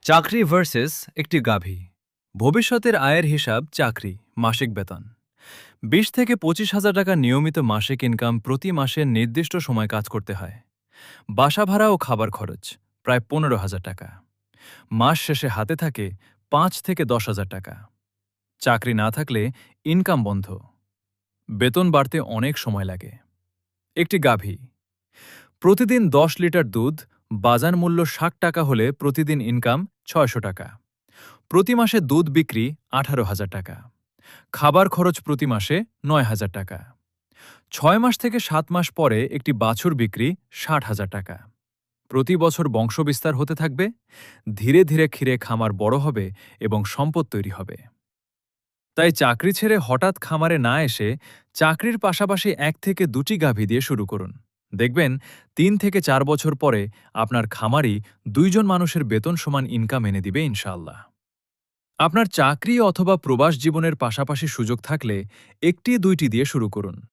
চাকরি ভার্সেস একটি গাভী। ভবিষ্যতের আয়ের হিসাব চাকরি, মাসিক বেতন 20 থেকে 25 হাজার টাকা নিয়মিত মাসিক ইনকাম, প্রতি মাসে নির্দিষ্ট সময় কাজ করতে হয়। বাসা ভাড়া ও খাবার খরচ প্রায় 15 হাজার টাকা। মাস শেষে হাতে থাকে 5 থেকে 10 হাজার টাকা। চাকরি না থাকলে ইনকাম বন্ধ, বেতন বাড়তে অনেক সময় লাগে। একটি গাভী প্রতিদিন 10 লিটার দুধ, বাজার মূল্য 60 টাকা হলে প্রতিদিন ইনকাম 600 টাকা। প্রতি মাসে দুধ বিক্রি 18 হাজার টাকা। খাবার খরচ প্রতি মাসে 9 হাজার টাকা। 6 মাস থেকে 7 মাস পরে একটি বাছুর বিক্রি 60 হাজার টাকা। প্রতি বছর বংশবিস্তার হতে থাকবে, ধীরে ধীরে ক্ষীরে খামার বড় হবে এবং সম্পদ তৈরি হবে। তাই চাকরি ছেড়ে হঠাৎ খামারে না এসে চাকরির পাশাপাশি 1 থেকে 2টি গাভী দিয়ে শুরু করুন। দেখবেন 3 থেকে 4 বছর পরে আপনার খামারই 2জন মানুষের বেতন সমান ইনকাম এনে দিবে ইনশাআল্লাহ। আপনার চাকরি অথবা প্রবাস জীবনের পাশাপাশি সুযোগ থাকলে 1টি 2টি দিয়ে শুরু করুন।